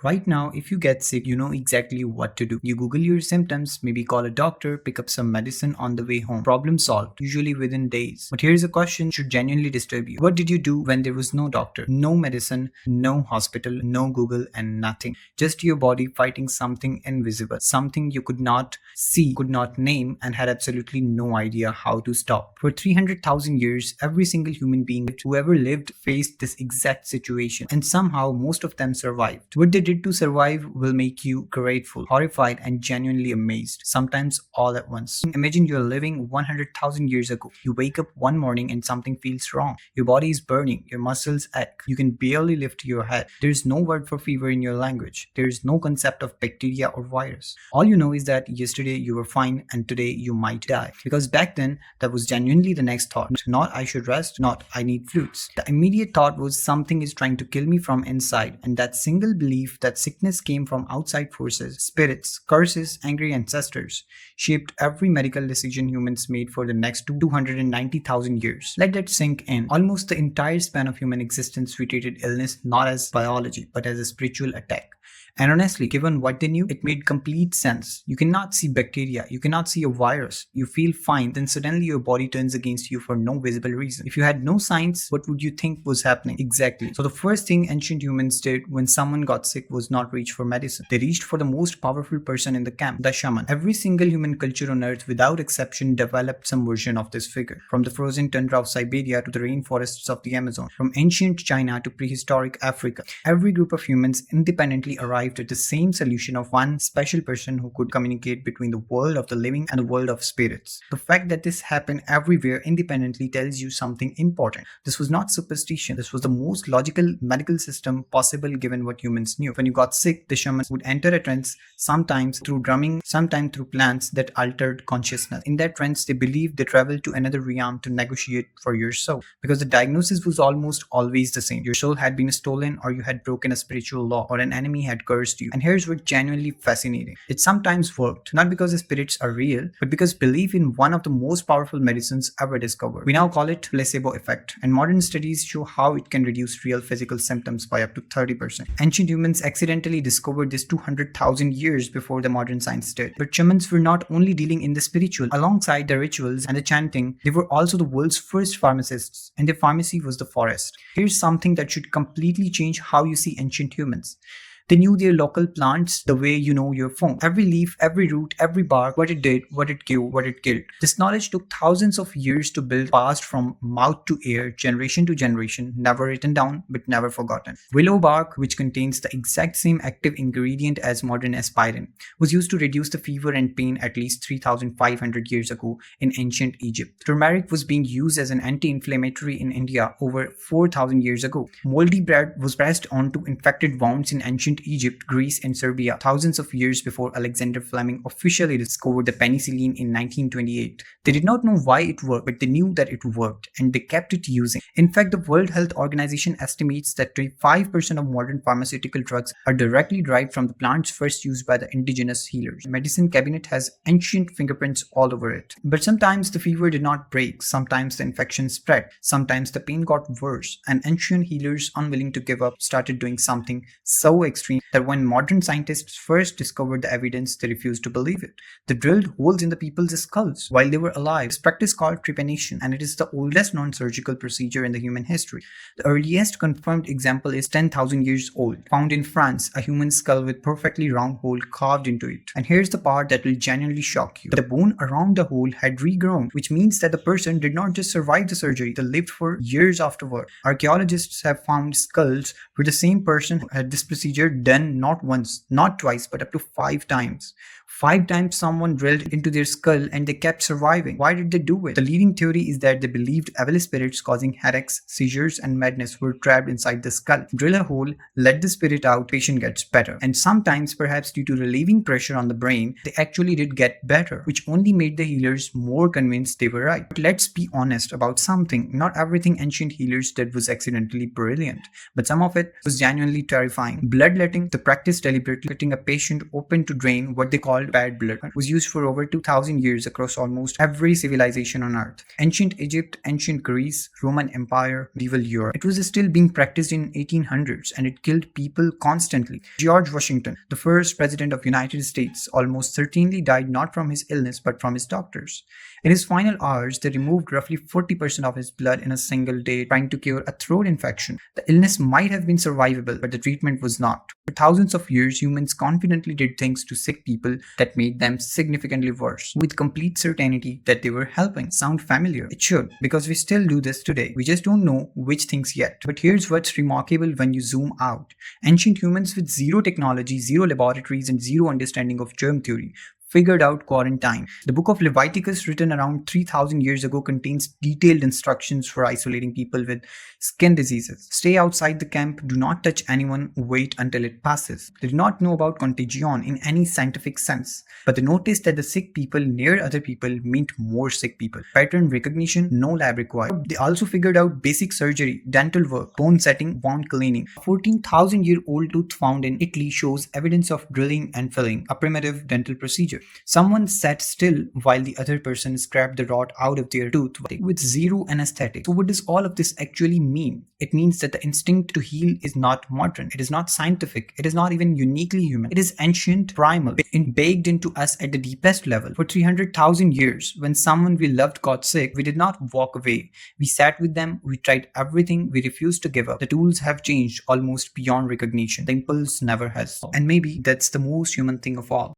Right now, if you get sick, you know exactly what to do. You Google your symptoms, maybe call a doctor, pick up some medicine on the way home. Problem solved, usually within days. But here's a question that should genuinely disturb you. What did you do when there was no doctor, no medicine, no hospital, no Google, and nothing? Just your body fighting something invisible, something you could not see, could not name, and had absolutely no idea how to stop. For 300,000 years, every single human being who ever lived faced this exact situation, and somehow most of them survived. What they did to survive will make you grateful, horrified, and genuinely amazed, sometimes all at once. Imagine you're living 100,000 years ago. You wake up one morning and something feels wrong. Your body is burning, your muscles ache, you can barely lift your head. There's no word for fever in your language. There's no concept of bacteria or virus. All you know is that yesterday you were fine and today you might die. Because back then, that was genuinely the next thought. Not I should rest, not I need flutes. The immediate thought was something is trying to kill me from inside, and that single belief that sickness came from outside forces, spirits, curses, angry ancestors, shaped every medical decision humans made for the next 290,000 years. Let that sink in. Almost the entire span of human existence, we treated illness not as biology, but as a spiritual attack. And honestly, given what they knew, it made complete sense. You cannot see bacteria, you cannot see a virus, you feel fine, then suddenly your body turns against you for no visible reason. If you had no signs, what would you think was happening? Exactly. So the first thing ancient humans did when someone got sick was not reach for medicine. They reached for the most powerful person in the camp, the shaman. Every single human culture on earth, without exception, developed some version of this figure. From the frozen tundra of Siberia to the rainforests of the Amazon, from ancient China to prehistoric Africa, every group of humans independently arrived at the same solution of one special person who could communicate between the world of the living and the world of spirits. The fact that this happened everywhere independently tells you something important. This was not superstition. This was the most logical medical system possible given what humans knew. When you got sick, the shamans would enter a trance, sometimes through drumming, sometimes through plants that altered consciousness. In that trance, they believed they traveled to another realm to negotiate for your soul, because the diagnosis was almost always the same. Your soul had been stolen, or you had broken a spiritual law, or an enemy had cursed you. And here's what's genuinely fascinating. It sometimes worked, not because the spirits are real, but because belief in one of the most powerful medicines ever discovered. We now call it placebo effect, and modern studies show how it can reduce real physical symptoms by up to 30%. Ancient humans accidentally discovered this 200,000 years before the modern science did. But shamans were not only dealing in the spiritual. Alongside the rituals and the chanting, they were also the world's first pharmacists, and their pharmacy was the forest. Here's something that should completely change how you see ancient humans. They knew their local plants the way you know your phone. Every leaf, every root, every bark, what it did, what it gave, what it killed. This knowledge took thousands of years to build, passed from mouth to ear, generation to generation, never written down, but never forgotten. Willow bark, which contains the exact same active ingredient as modern aspirin, was used to reduce the fever and pain at least 3,500 years ago in ancient Egypt. Turmeric was being used as an anti-inflammatory in India over 4,000 years ago. Moldy bread was pressed onto infected wounds in ancient Egypt, Greece, and Serbia thousands of years before Alexander Fleming officially discovered the penicillin in 1928. They did not know why it worked, but they knew that it worked, and they kept it using. In fact, the World Health Organization estimates that 25% of modern pharmaceutical drugs are directly derived from the plants first used by the indigenous healers. The medicine cabinet has ancient fingerprints all over it. But sometimes the fever did not break, sometimes the infection spread, sometimes the pain got worse, and ancient healers, unwilling to give up, started doing something so extreme that when modern scientists first discovered the evidence, they refused to believe it. They drilled holes in the people's skulls while they were alive. This practice called trepanation, and it is the oldest non-surgical procedure in the human history. The earliest confirmed example is 10,000 years old, found in France, a human skull with perfectly round hole carved into it. And here's the part that will genuinely shock you. The bone around the hole had regrown, which means that the person did not just survive the surgery, they lived for years afterward. Archaeologists have found skulls where the same person had this procedure done not once, not twice, but up to 5 times. 5 times someone drilled into their skull and they kept surviving. Why did they do it? The leading theory is that they believed evil spirits causing headaches, seizures, and madness were trapped inside the skull. Drill a hole, let the spirit out, patient gets better. And sometimes, perhaps due to relieving pressure on the brain, they actually did get better, which only made the healers more convinced they were right. But let's be honest about something. Not everything ancient healers did was accidentally brilliant, but some of it was genuinely terrifying. Bloodletting Bloodletting, the practice deliberately cutting a patient open to drain what they called bad blood, was used for over 2000 years across almost every civilization on Earth. Ancient Egypt, ancient Greece, Roman Empire, medieval Europe. It was still being practiced in 1800s and it killed people constantly. George Washington, the first president of the United States, almost certainly died not from his illness but from his doctors. In his final hours, they removed roughly 40% of his blood in a single day trying to cure a throat infection. The illness might have been survivable, but the treatment was not. For thousands of years, humans confidently did things to sick people that made them significantly worse, with complete certainty that they were helping. Sound familiar? It should, because we still do this today. We just don't know which things yet. But here's what's remarkable when you zoom out. Ancient humans with zero technology, zero laboratories, and zero understanding of germ theory figured out quarantine. The book of Leviticus, written around 3000 years ago, contains detailed instructions for isolating people with skin diseases. Stay outside the camp, do not touch anyone, wait until it passes. They did not know about contagion in any scientific sense, but they noticed that the sick people near other people meant more sick people. Pattern recognition, no lab required. They also figured out basic surgery, dental work, bone setting, wound cleaning. A 14,000-year-old tooth found in Italy shows evidence of drilling and filling, a primitive dental procedure. Someone sat still while the other person scraped the rot out of their tooth with zero anesthetic. So what does all of this actually mean? It means that the instinct to heal is not modern. It is not scientific. It is not even uniquely human. It is ancient, primal, and baked into us at the deepest level. For 300,000 years, when someone we loved got sick, we did not walk away. We sat with them. We tried everything. We refused to give up. The tools have changed almost beyond recognition. The impulse never has. And maybe that's the most human thing of all.